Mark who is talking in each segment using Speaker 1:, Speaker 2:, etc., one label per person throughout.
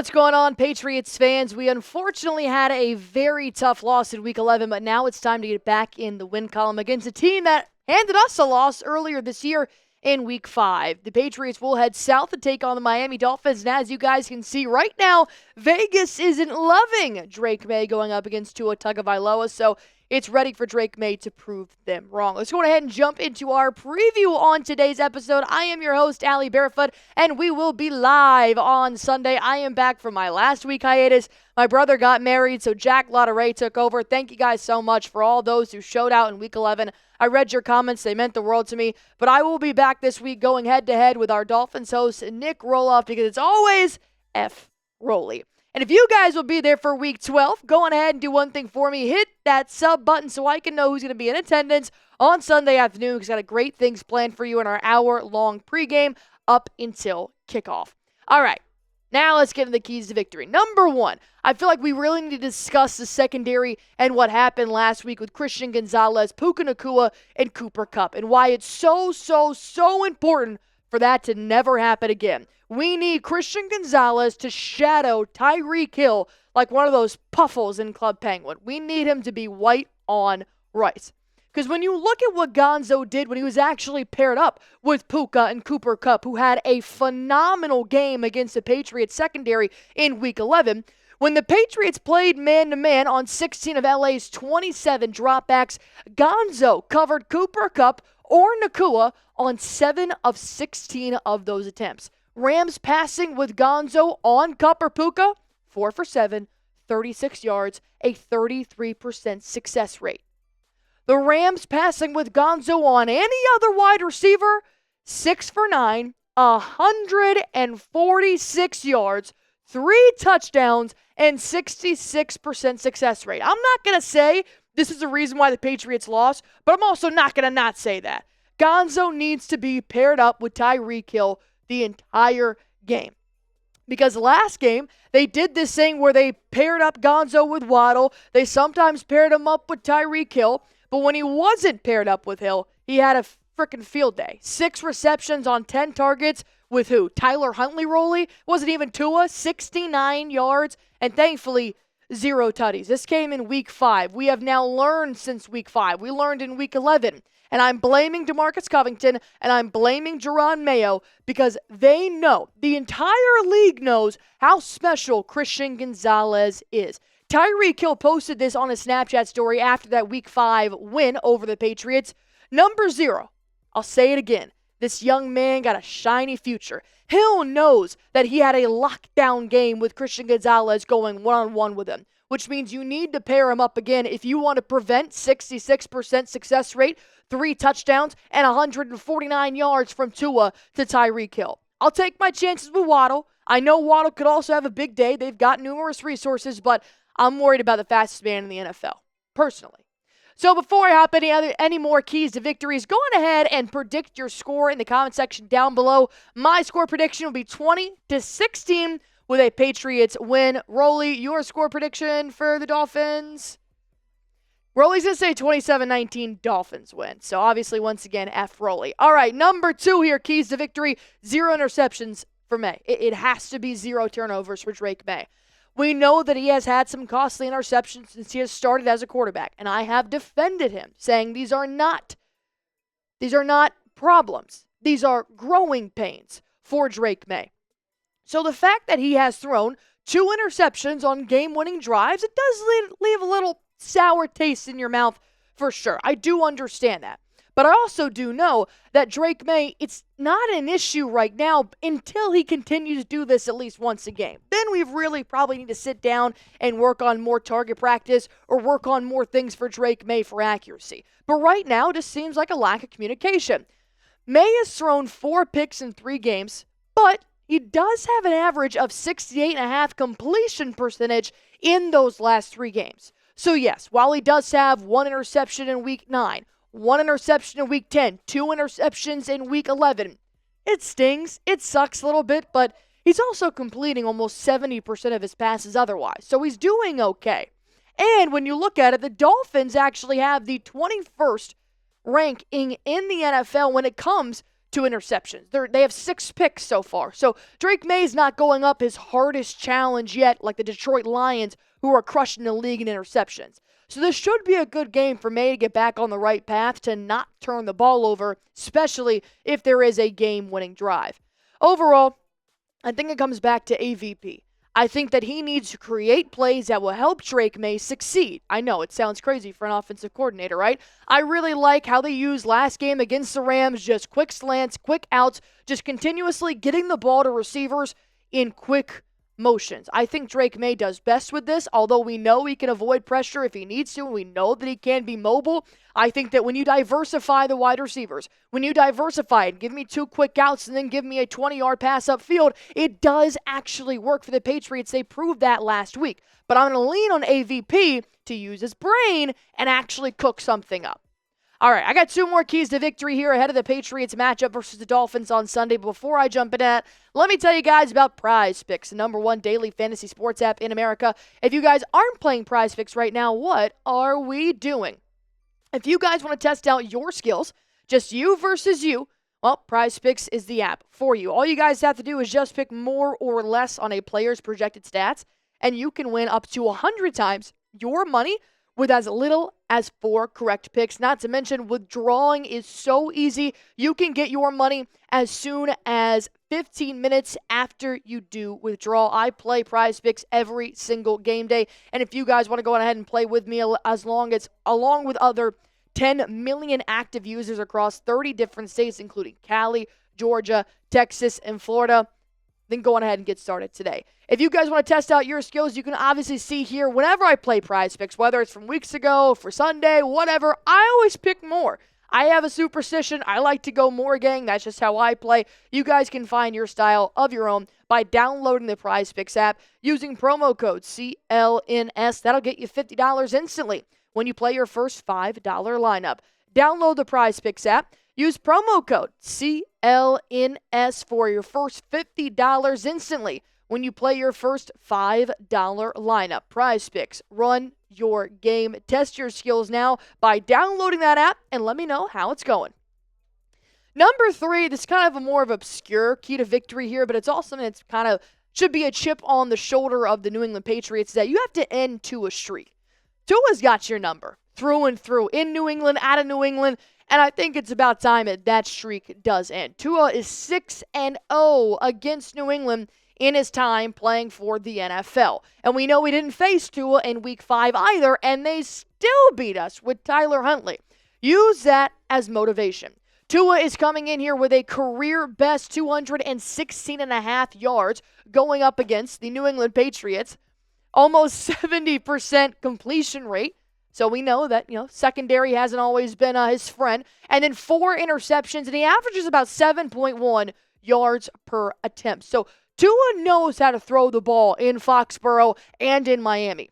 Speaker 1: What's going on, Patriots fans? We unfortunately had a very tough loss in Week 11, but now it's time to get back in the win column against a team that handed us a loss earlier this year in Week 5. The Patriots will head south to take on the Miami Dolphins, and as you guys can see right now, Vegas isn't loving Drake Maye going up against Tugovoila, so it's ready for Drake Maye to prove them wrong. Let's go ahead and jump into our preview on today's episode. I am your host, Allie Barefoot, and we will be live on Sunday. I am back from my last week hiatus. My brother got married, so Jack Lotteray took over. Thank you guys so much for all those who showed out in Week 11. I read your comments. They meant the world to me. But I will be back this week going head-to-head with our Dolphins host, Nick Roloff, because it's always F. Rolly. And if you guys will be there for Week 12, go on ahead and do one thing for me. Hit that sub button so I can know who's going to be in attendance on Sunday afternoon, because I've got great things planned for you in our hour-long pregame up until kickoff. All right, now let's get into the keys to victory. Number one, I feel like we really need to discuss the secondary and what happened last week with Christian Gonzalez, Puka Nacua, and Cooper Kupp, and why it's so important for that to never happen again. We need Christian Gonzalez to shadow Tyreek Hill like one of those puffles in Club Penguin. We need him to be white on rice. Because when you look at what Gonzo did when he was actually paired up with Puka and Cooper Kupp, who had a phenomenal game against the Patriots secondary in Week 11, when the Patriots played man-to-man on 16 of LA's 27 dropbacks, Gonzo covered Cooper Kupp or Nacua on 7 of 16 of those attempts. Rams passing with Gonzo on Kupp or Puka, 4 for 7, 36 yards, a 33% success rate. The Rams passing with Gonzo on any other wide receiver, 6 for 9, 146 yards, 3 touchdowns, and 66% success rate. I'm not going to say this is the reason why the Patriots lost, but I'm also not going to not say that. Gonzo needs to be paired up with Tyreek Hill the entire game. Because last game, they did this thing where they paired up Gonzo with Waddle. They sometimes paired him up with Tyreek Hill. But when he wasn't paired up with Hill, he had a freaking field day. 6 receptions on 10 targets with who? Tyler Huntley wasn't even Tua, 69 yards, and thankfully 0 tutties. This came in Week 5. We have now learned since Week 5. We learned in Week 11. And I'm blaming DeMarcus Covington, and I'm blaming Drake Maye because they know, the entire league knows how special Christian Gonzalez is. Tyreek Hill posted this on his Snapchat story after that Week 5 win over the Patriots. Number 0, I'll say it again, this young man got a shiny future. Hill knows that he had a lockdown game with Christian Gonzalez going one-on-one with him, which means you need to pair him up again if you want to prevent 66% success rate, 3 touchdowns, and 149 yards from Tua to Tyreek Hill. I'll take my chances with Waddle. I know Waddle could also have a big day. They've got numerous resources, but I'm worried about the fastest man in the NFL, personally. So before I hop any more keys to victories, go on ahead and predict your score in the comment section down below. My score prediction will be 20-16 with a Patriots win. Rolly, your score prediction for the Dolphins? Rolly's going to say 27-19 Dolphins win. So obviously, once again, F Rolly. All right, number 2 here, keys to victory, 0 interceptions for Maye. It has to be 0 turnovers for Drake Maye. We know that he has had some costly interceptions since he has started as a quarterback, and I have defended him, saying these are not problems. These are growing pains for Drake Maye. So the fact that he has thrown 2 interceptions on game-winning drives, it does leave a little sour taste in your mouth for sure. I do understand that. But I also do know that Drake Maye, it's not an issue right now until he continues to do this at least once a game. Then we really probably need to sit down and work on more target practice or work on more things for Drake Maye for accuracy. But right now, it just seems like a lack of communication. Maye has thrown 4 picks in 3 games, but he does have an average of 68.5% completion percentage in those last 3 games. So yes, while he does have 1 interception in Week 9, 1 interception in Week 10, 2 interceptions in Week 11, it stings, it sucks a little bit, but he's also completing almost 70% of his passes otherwise, so he's doing okay. And when you look at it, the Dolphins actually have the 21st ranking in the NFL when it comes to interceptions. They have 6 picks so far. So Drake Maye's not going up his hardest challenge yet, like the Detroit Lions, who are crushing the league in interceptions. So this should be a good game for Maye to get back on the right path to not turn the ball over, especially if there is a game-winning drive. Overall, I think it comes back to AVP. I think that he needs to create plays that will help Drake Maye succeed. I know, it sounds crazy for an offensive coordinator, right? I really like how they used last game against the Rams, just quick slants, quick outs, just continuously getting the ball to receivers in quick motions. I think Drake Maye does best with this, although we know he can avoid pressure if he needs to, and we know that he can be mobile. I think that when you diversify the wide receivers, when you diversify it, give me 2 quick outs and then give me a 20-yard pass upfield, it does actually work for the Patriots. They proved that last week. But I'm going to lean on AVP to use his brain and actually cook something up. All right, I got 2 more keys to victory here ahead of the Patriots matchup versus the Dolphins on Sunday. But before I jump into that, let me tell you guys about PrizePicks, the #1 daily fantasy sports app in America. If you guys aren't playing PrizePicks right now, what are we doing? If you guys want to test out your skills, just you versus you, well, PrizePicks is the app for you. All you guys have to do is just pick more or less on a player's projected stats, and you can win up to 100 times your money with as little as 4 correct picks. Not to mention, withdrawing is so easy. You can get your money as soon as 15 minutes after you do withdraw. I play PrizePicks every single game day. And if you guys want to go ahead and play with me along with other 10 million active users across 30 different states, including Cali, Georgia, Texas, and Florida, then go on ahead and get started today. If you guys want to test out your skills, you can obviously see here whenever I play PrizePicks, whether it's from weeks ago, for Sunday, whatever, I always pick more. I have a superstition. I like to go more, gang. That's just how I play. You guys can find your style of your own by downloading the PrizePicks app using promo code CLNS. That'll get you $50 instantly when you play your first $5 lineup. Download the PrizePicks app. Use promo code CLNS for your first $50 instantly when you play your first $5 lineup. PrizePicks, run your game. Test your skills now by downloading that app and let me know how it's going. Number 3, this is kind of a more of obscure key to victory here, but it's also something that's kind of should be a chip on the shoulder of the New England Patriots, that you have to end Tua's streak. Tua's got your number through and through, in New England, out of New England. And I think it's about time that streak does end. Tua is 6-0 against New England in his time playing for the NFL. And we know we didn't face Tua in Week 5 either, and they still beat us with Tyler Huntley. Use that as motivation. Tua is coming in here with a career-best 216.5 yards going up against the New England Patriots. Almost 70% completion rate. So we know that, secondary hasn't always been his friend. And then 4 interceptions, and he averages about 7.1 yards per attempt. So Tua knows how to throw the ball in Foxborough and in Miami.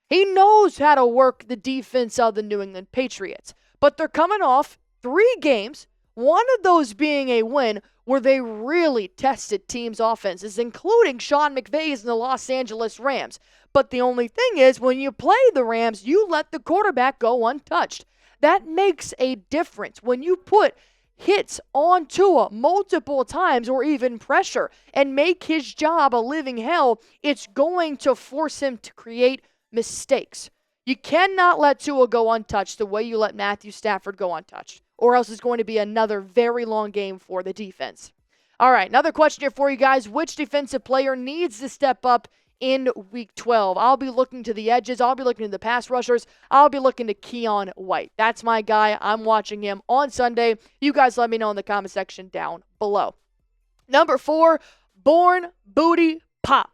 Speaker 1: He knows how to work the defense of the New England Patriots. But they're coming off 3 games, one of those being a win where they really tested teams' offenses, including Sean McVay's and the Los Angeles Rams. But the only thing is, when you play the Rams, you let the quarterback go untouched. That makes a difference. When you put hits on Tua multiple times or even pressure and make his job a living hell, it's going to force him to create mistakes. You cannot let Tua go untouched the way you let Matthew Stafford go untouched, or else it's going to be another very long game for the defense. All right, another question here for you guys. Which defensive player needs to step up in Week 12? I'll be looking to the edges. I'll be looking to the pass rushers. I'll be looking to Keon White. That's my guy. I'm watching him on Sunday. You guys let me know in the comment section down below. Number 4, Born Booty Pop.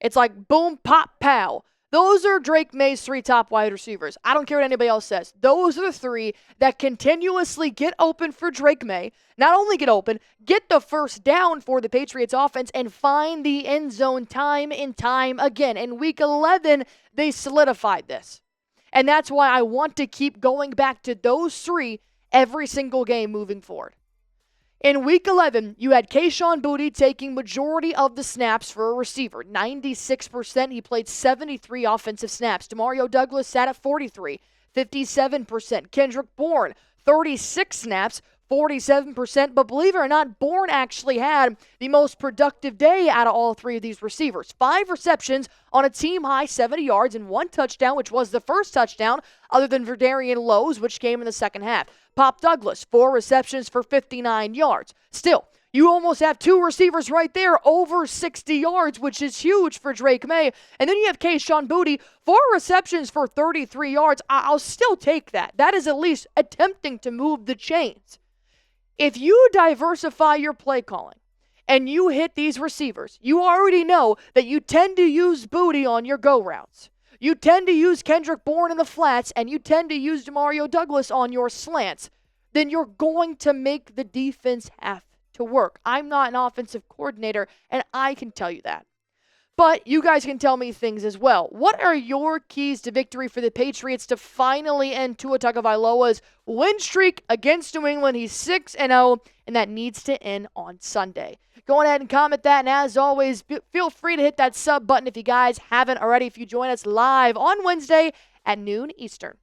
Speaker 1: It's like boom, pop, pow. Those are Drake Maye's 3 top wide receivers. I don't care what anybody else says. Those are the 3 that continuously get open for Drake Maye. Not only get open, get the first down for the Patriots offense and find the end zone time and time again. In Week 11, they solidified this. And that's why I want to keep going back to those 3 every single game moving forward. In Week 11, you had Kayshon Boutte taking majority of the snaps for a receiver, 96%. He played 73 offensive snaps. Demario Douglas sat at 43, 57%. Kendrick Bourne, 36 snaps, 47%, but believe it or not, Bourne actually had the most productive day out of all three of these receivers. 5 receptions on a team-high 70 yards and 1 touchdown, which was the first touchdown other than Verdarian Lowe's, which came in the second half. Pop Douglas, 4 receptions for 59 yards. Still, you almost have 2 receivers right there over 60 yards, which is huge for Drake Maye. And then you have Kayshon Boutte, 4 receptions for 33 yards. I'll still take that. That is at least attempting to move the chains. If you diversify your play calling and you hit these receivers, you already know that you tend to use Boutte on your go routes. You tend to use Kendrick Bourne in the flats, and you tend to use Demario Douglas on your slants. Then you're going to make the defense have to work. I'm not an offensive coordinator, and I can tell you that. But you guys can tell me things as well. What are your keys to victory for the Patriots to finally end Tua Tagovailoa's win streak against New England? He's 6-0, and that needs to end on Sunday. Go ahead and comment that, and as always, feel free to hit that sub button if you guys haven't already, if you join us live on Wednesday at noon Eastern.